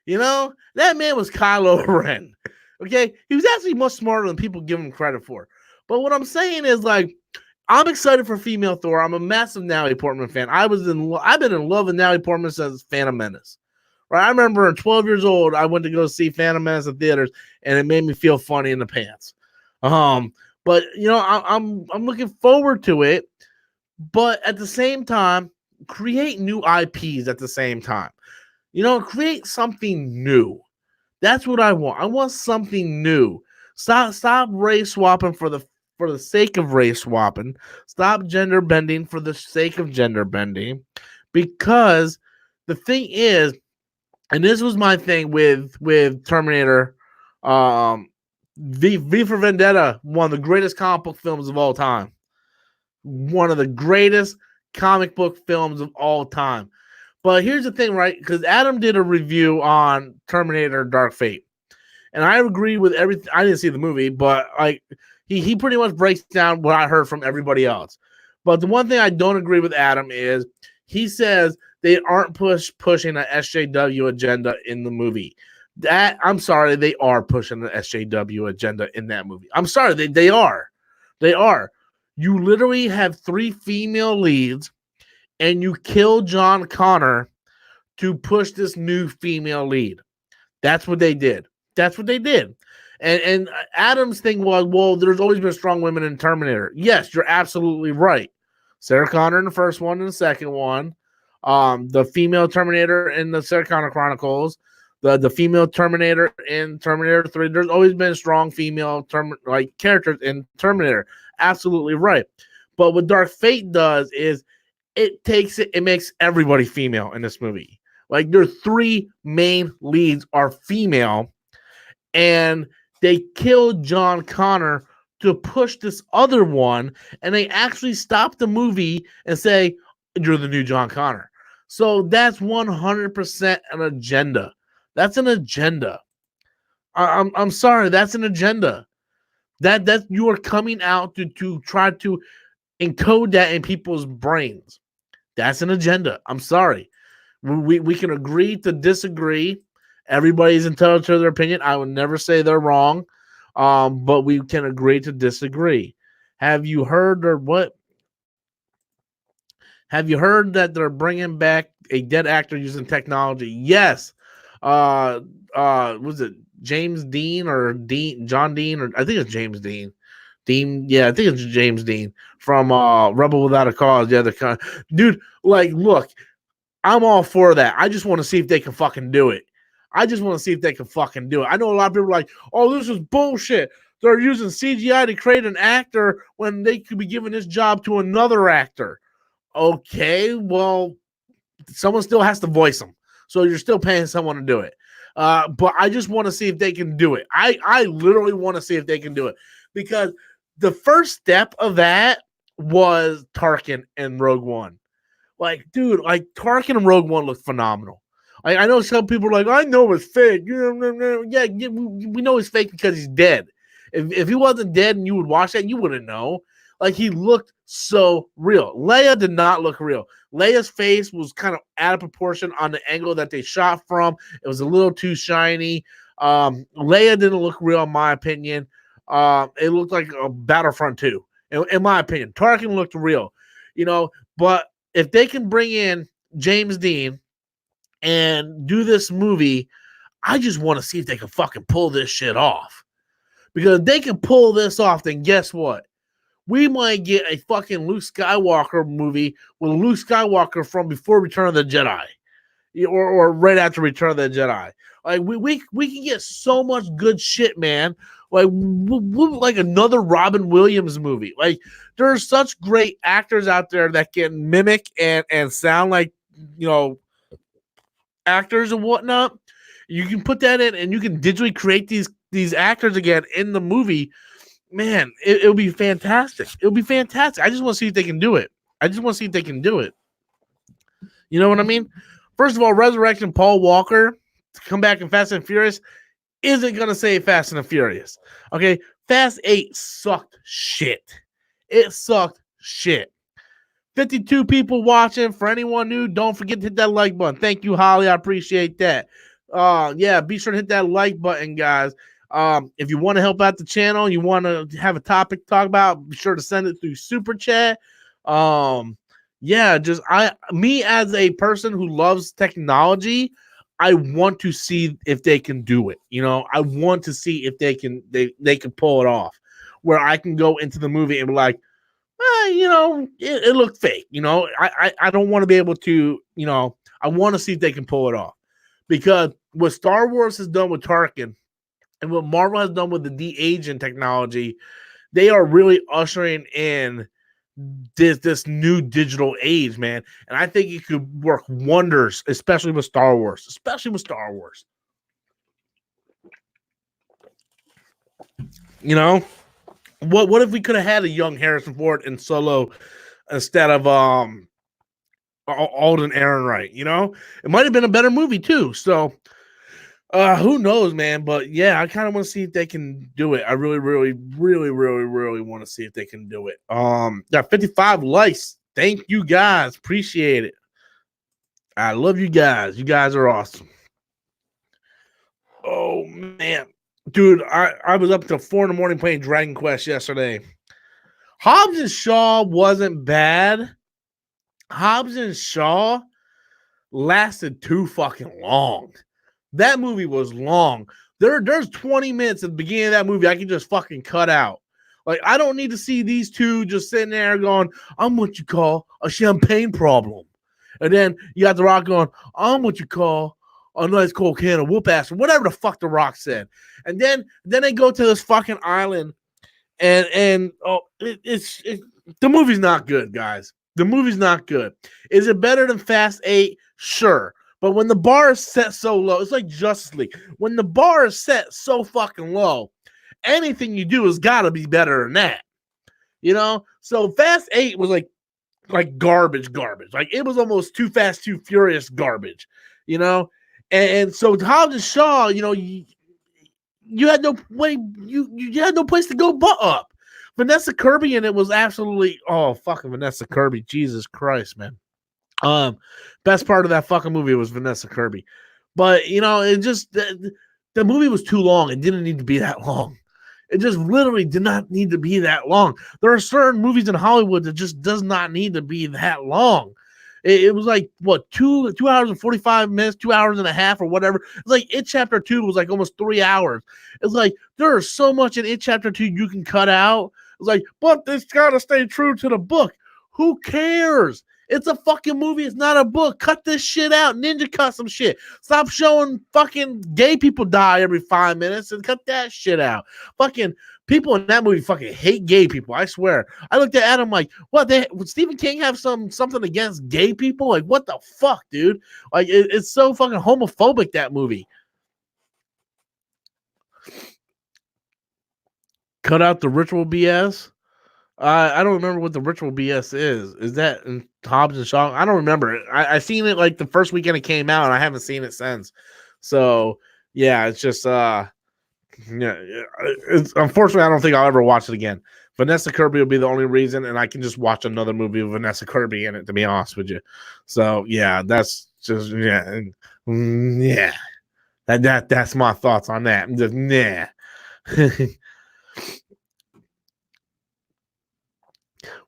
You know, that man was Kylo Ren. Okay? He was actually much smarter than people give him credit for. But what I'm saying is, like, I'm excited for female Thor. I'm a massive Natalie Portman fan. I've been in love with Natalie Portman since Phantom Menace. Right? I remember at 12 years old, I went to go see Phantom Menace in theaters, and it made me feel funny in the pants. But you know, I'm looking forward to it. But at the same time, create new IPs at the same time. You know, create something new. That's what I want. I want something new. Stop race swapping for the sake of race swapping. Stop gender bending for the sake of gender bending. Because the thing is, and this was my thing with Terminator, V for Vendetta, one of the greatest comic book films of all time. One of the greatest comic book films of all time. But here's the thing, right? Because Adam did a review on Terminator Dark Fate. And I agree with everything. I didn't see the movie, but like he pretty much breaks down what I heard from everybody else. But the one thing I don't agree with Adam is he says they aren't pushing an SJW agenda in the movie. I'm sorry, they are pushing the SJW agenda in that movie. I'm sorry, they are. They are. You literally have 3 female leads, and you kill John Connor to push this new female lead. That's what they did. And Adam's thing was, well, there's always been strong women in Terminator. Yes, you're absolutely right. Sarah Connor in the first one and the second one. The female Terminator in the Sarah Connor Chronicles. The female Terminator in Terminator 3. There's always been strong female characters in Terminator. Absolutely right. But what Dark Fate does is it makes everybody female in this movie. Like, their 3 main leads are female, and they killed John Connor to push this other one, and they actually stop the movie and say, you're the new John Connor. So that's 100% an agenda. That's an agenda. I'm sorry, that's an agenda. That you are coming out to try to encode that in people's brains. That's an agenda. I'm sorry. We can agree to disagree. Everybody's entitled to their opinion. I would never say they're wrong, but we can agree to disagree. Have you heard or what? Have you heard that they're bringing back a dead actor using technology? Yes. Was it James Dean or John Dean, or I think it's James Dean. Yeah, I think it's James Dean from Rebel Without a Cause. Yeah, dude, like, look, I'm all for that. I just want to see if they can fucking do it. I know a lot of people are like, oh, this is bullshit. They're using CGI to create an actor when they could be giving this job to another actor. Okay, well, someone still has to voice them. So you're still paying someone to do it. But I just want to see if they can do it. I literally want to see if they can do it. Because the first step of that was Tarkin and Rogue One. Like, dude, like Tarkin and Rogue One looked phenomenal. Like, I know some people are like, I know it's fake. Yeah, we know it's fake because he's dead. If he wasn't dead and you would watch that, you wouldn't know. Like, he looked so real. Leia did not look real. Leia's face was kind of out of proportion on the angle that they shot from. It was a little too shiny. Leia didn't look real, in my opinion. It looked like a Battlefront 2, in my opinion. Tarkin looked real, but if they can bring in James Dean and do this movie, I just want to see if they can fucking pull this shit off. Because if they can pull this off, then guess what? We might get a fucking Luke Skywalker movie with Luke Skywalker from before Return of the Jedi, or right after Return of the Jedi. Like, we can get so much good shit, man. Like another Robin Williams movie. Like, there's such great actors out there that can mimic and sound like, actors and whatnot. You can put that in and you can digitally create these actors again in the movie. Man, it'll be fantastic. It'll be fantastic. I just want to see if they can do it. You know what I mean? First of all, resurrection Paul Walker to come back in Fast and Furious isn't going to save Fast and Furious. Okay? Fast 8 sucked shit. It sucked shit. 52 people watching. For anyone new, don't forget to hit that like button. Thank you, Holly. I appreciate that. Yeah, be sure to hit that like button, guys. If you want to help out the channel, you want to have a topic to talk about, be sure to send it through Super Chat. Yeah, me as a person who loves technology, I want to see if they can do it. I want to see if they can pull it off, where I can go into the movie and be like, it looked fake. I don't want to be able to, I want to see if they can pull it off, because what Star Wars has done with Tarkin and what Marvel has done with the de-aging technology, they are really ushering in this new digital age, man. And I think it could work wonders, especially with Star Wars. What if we could have had a young Harrison Ford in Solo instead of Alden Ehrenreich? It might have been a better movie too. So who knows, man? But yeah, I kind of want to see if they can do it. I really, really, really, really, really want to see if they can do it. Got 55 likes. Thank you guys. Appreciate it. I love you guys. You guys are awesome. Oh man. Dude, I was up until 4 a.m. playing Dragon Quest yesterday. Hobbs and Shaw wasn't bad. Hobbs and Shaw lasted too fucking long. That movie was long. There's 20 minutes at the beginning of that movie I can just fucking cut out. Like, I don't need to see these two just sitting there going, I'm what you call a champagne problem. And then you got The Rock going, I'm what you call a nice cold can of whoop ass, or whatever the fuck The Rock said. And then they go to this fucking island, and the movie's not good, guys. The movie's not good. Is it better than Fast 8? Sure. But when the bar is set so low, it's like Justice League. When the bar is set so fucking low, anything you do has got to be better than that. So Fast 8 was like garbage. Like, it was almost Too Fast, Too Furious garbage, And so Hobbs and Shaw, you had no way, you had no place to go but up. Vanessa Kirby in it was absolutely fucking Vanessa Kirby. Jesus Christ, man. Best part of that fucking movie was Vanessa Kirby. But it just the movie was too long. It didn't need to be that long. It just literally did not need to be that long. There are certain movies in Hollywood that just does not need to be that long. It was like, what, 2 hours and 45 minutes, 2 hours and a half or whatever. It's like It Chapter 2 was like almost 3 hours. It's like there is so much in It Chapter 2 you can cut out. It's like, but it's got to stay true to the book. Who cares? It's a fucking movie. It's not a book. Cut this shit out. Ninja cut some shit. Stop showing fucking gay people die every 5 minutes and cut that shit out. Fucking people in that movie fucking hate gay people. I swear. I looked at Adam like, what? Would Stephen King have something against gay people? Like, what the fuck, dude? Like, it's so fucking homophobic, that movie. Cut out the ritual BS. I don't remember what the ritual BS is. Is that in Hobbs and Shaw? I don't remember it. I seen it like the first weekend it came out, and I haven't seen it since. So yeah, it's just it's unfortunately I don't think I'll ever watch it again. Vanessa Kirby will be the only reason, and I can just watch another movie with Vanessa Kirby in it, to be honest with you. So yeah, that's just that's my thoughts on that. I'm just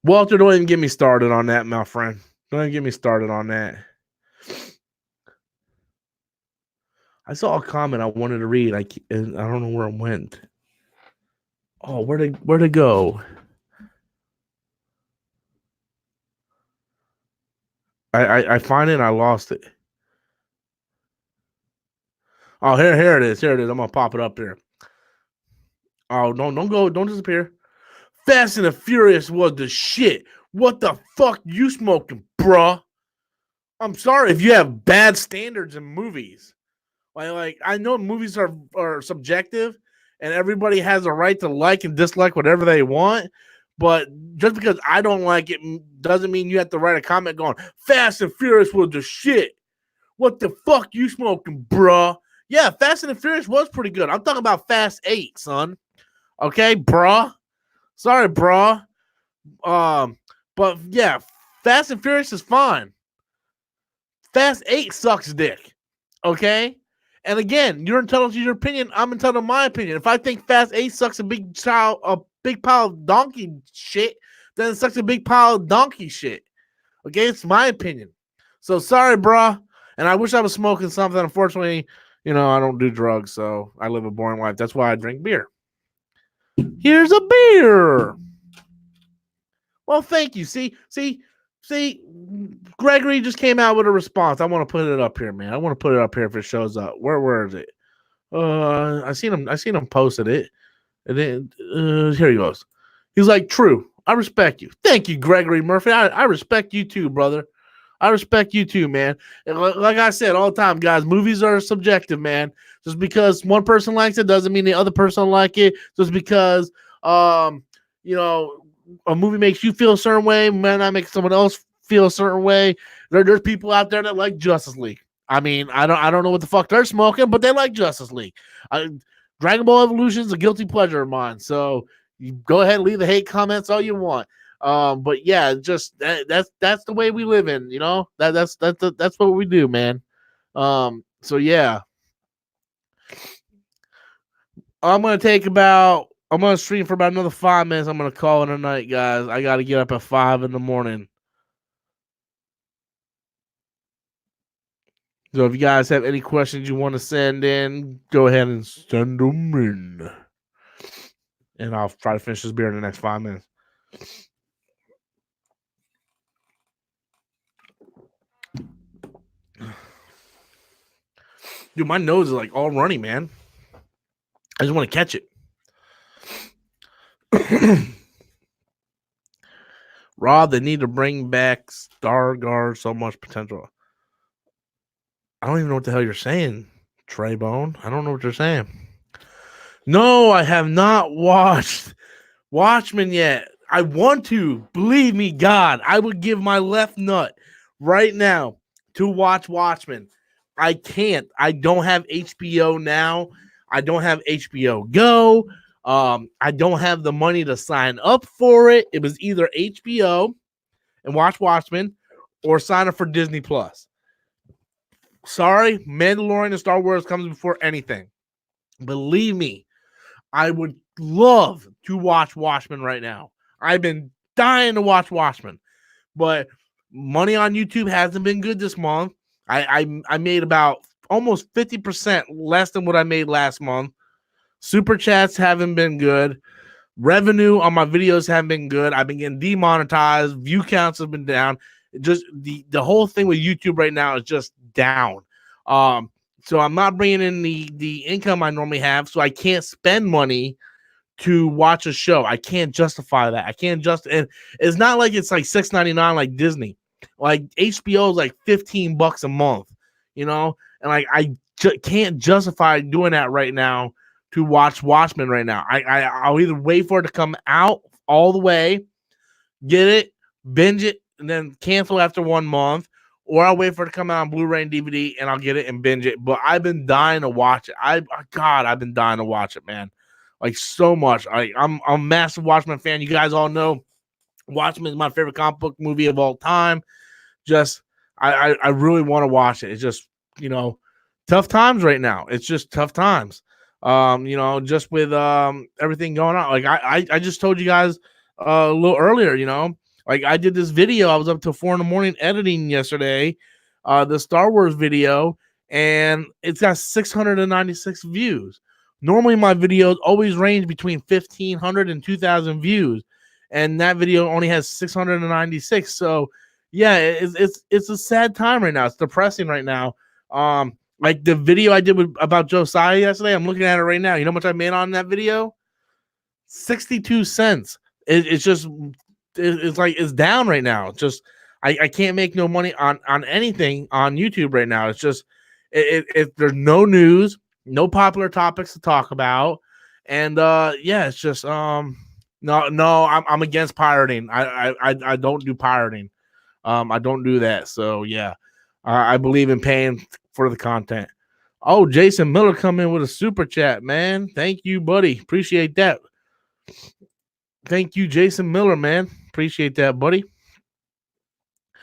Walter, don't even get me started on that, my friend. Don't even get me started on that. I saw a comment I wanted to read. I don't know where it went. Oh, where'd it go? I find it and I lost it. Oh, here it is. Here it is. I'm gonna pop it up here. Oh, don't go, don't disappear. Fast and the Furious was the shit. What the fuck you smoking, bruh? I'm sorry if you have bad standards in movies. Like I know movies are subjective, and everybody has a right to like and dislike whatever they want. But just because I don't like it doesn't mean you have to write a comment going, Fast and Furious was the shit. What the fuck you smoking, bruh? Yeah, Fast and the Furious was pretty good. I'm talking about Fast 8, son. Okay, bruh. Sorry, bruh. But yeah, Fast and Furious is fine. Fast 8 sucks dick. Okay? And again, you're entitled to your opinion. I'm entitled to my opinion. If I think Fast 8 sucks a big pile of donkey shit, then it sucks a big pile of donkey shit. Okay? It's my opinion. So sorry, bruh. And I wish I was smoking something. Unfortunately, I don't do drugs, so I live a boring life. That's why I drink beer. Here's a beer. Well, thank you. See, Gregory just came out with a response. I want to put it up here, man. I want to put it up here if it shows up. Where is it? I seen him posted it. And then here he goes. He's like, true. I respect you. Thank you, Gregory Murphy. I respect you too, brother. I respect you too, man. And like I said all the time, guys, movies are subjective, man. Just because one person likes it doesn't mean the other person like it. Just because a movie makes you feel a certain way might not make someone else feel a certain way. There's people out there that like Justice League. I mean, I don't know what the fuck they're smoking, but they like Justice League. Dragon Ball Evolution is a guilty pleasure of mine. So you go ahead and leave the hate comments all you want. But yeah, just that's the way we live in, that's what we do, man. So yeah, I'm going to stream for about another 5 minutes. I'm going to call it a night, guys. I got to get up at 5 a.m. So if you guys have any questions you want to send in, go ahead and send them in. And I'll try to finish this beer in the next 5 minutes. Dude, my nose is like all runny, man. I just want to catch it. Rob, they need to bring back Stargard. So much potential. I don't even know what the hell you're saying, Treybone. I don't know what you're saying. No, I have not watched Watchmen yet. I want to. Believe me, God, I would give my left nut right now to watch Watchmen. I can't. I don't have HBO now. I don't have HBO Go. I don't have the money to sign up for it. It was either HBO and watch Watchmen or sign up for Disney Plus. Sorry, Mandalorian and Star Wars comes before anything. Believe me, I would love to watch Watchmen right now. I've been dying to watch Watchmen, but money on YouTube hasn't been good this month. I made about almost 50% less than what I made last month. Super chats haven't been good. Revenue on my videos haven't been good. I've been getting demonetized. View counts have been down. Just the whole thing with YouTube right now is just down. So I'm not bringing in the income I normally have, so I can't spend money to watch a show. I can't justify that. I can't and it's not like it's like $6.99 like Disney. Like HBO is like $15 a month, and like I can't justify doing that right now to watch Watchmen right now. I'll either wait for it to come out all the way, get it, binge it, and then cancel after 1 month, or I'll wait for it to come out on Blu-ray and DVD and I'll get it and binge it. But I've been dying to watch it. I've been dying to watch it, man. Like so much. I'm a massive Watchmen fan. You guys all know Watchmen is my favorite comic book movie of all time. Just I really want to watch it. It's just, tough times right now. It's just tough times. Just with everything going on. Like I just told you guys a little earlier, like I did this video. I was up till 4 a.m. editing yesterday, the Star Wars video, and it's got 696 views. Normally my videos always range between 1,500 and 2,000 views, and that video only has 696. So yeah, it's a sad time right now. It's depressing right now. Like the video I did about Josiah yesterday, I'm looking at it right now. You know how much I made on that video? 62 cents. It's just it's like it's down right now. It's just I can't make no money on anything on YouTube right now. It's just there's no news, no popular topics to talk about, and it's just no, I'm against pirating. I don't do pirating. I don't do that. So yeah, I believe in paying for the content. Oh, Jason Miller come in with a super chat, man. Thank you, buddy. Appreciate that. Thank you, Jason Miller, man. Appreciate that, buddy.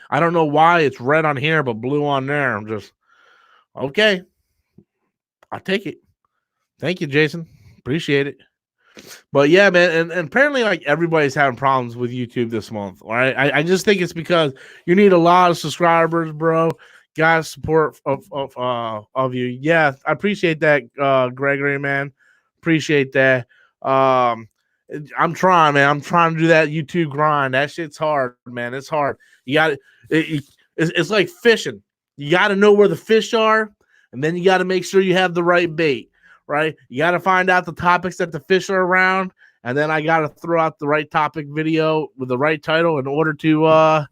I don't know why it's red on here but blue on there. I'm just okay. I'll take it. Thank you, Jason. Appreciate it. But yeah, man, and apparently like everybody's having problems with YouTube this month. All right. I just think it's because you need a lot of subscribers, bro. Guys, support of you. Yeah, I appreciate that, Gregory, man. Appreciate that. I'm trying, man. I'm trying to do that YouTube grind. That shit's hard, man. It's hard. You got it's like fishing. You got to know where the fish are, and then you got to make sure you have the right bait, right? You got to find out the topics that the fish are around, and then I got to throw out the right topic video with the right title in order to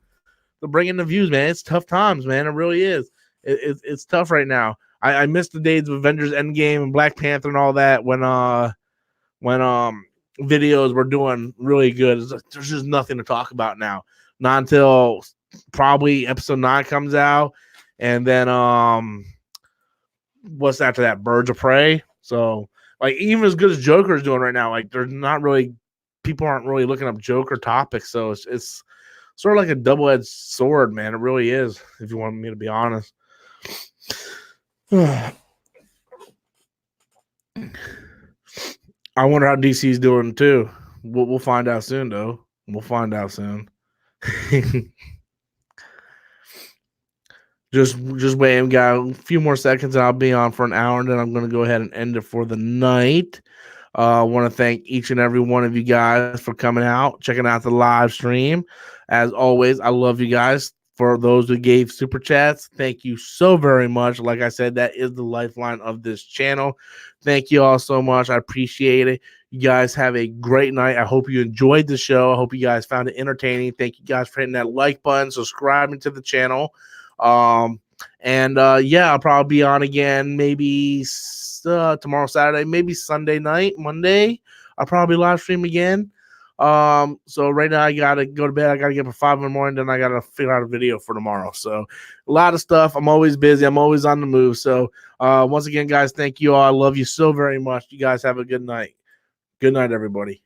bring in the views, man. It's tough times, man. It really is. It's tough right now. I miss the days of Avengers Endgame and Black Panther and all that when videos were doing really good. There's just nothing to talk about now. Not until probably episode 9 comes out, and then what's after that? Birds of Prey. So like even as good as Joker is doing right now, like there's not really people aren't really looking up Joker topics. So it's sort of like a double-edged sword, man. It really is, if you want me to be honest. I wonder how DC's doing too. We'll find out soon, though. We'll find out soon. Just wait. We got a few more seconds, and I'll be on for an hour, and then I'm going to go ahead and end it for the night. I want to thank each and every one of you guys for coming out, checking out the live stream. As always, I love you guys. For those who gave super chats, thank you so very much. Like I said, that is the lifeline of this channel. Thank you all so much. I appreciate it. You guys have a great night. I hope you enjoyed the show. I hope you guys found it entertaining. Thank you guys for hitting that like button, subscribing to the channel. I'll probably be on again maybe tomorrow, Saturday, maybe Sunday night, Monday. I'll probably live stream again. So right now I gotta go to bed. I gotta get up at 5 in the morning. Then I gotta figure out a video for tomorrow. So a lot of stuff. I'm always busy. I'm always on the move. So once again, guys, thank you all. I love you so very much. You guys have a good night. Good night, everybody.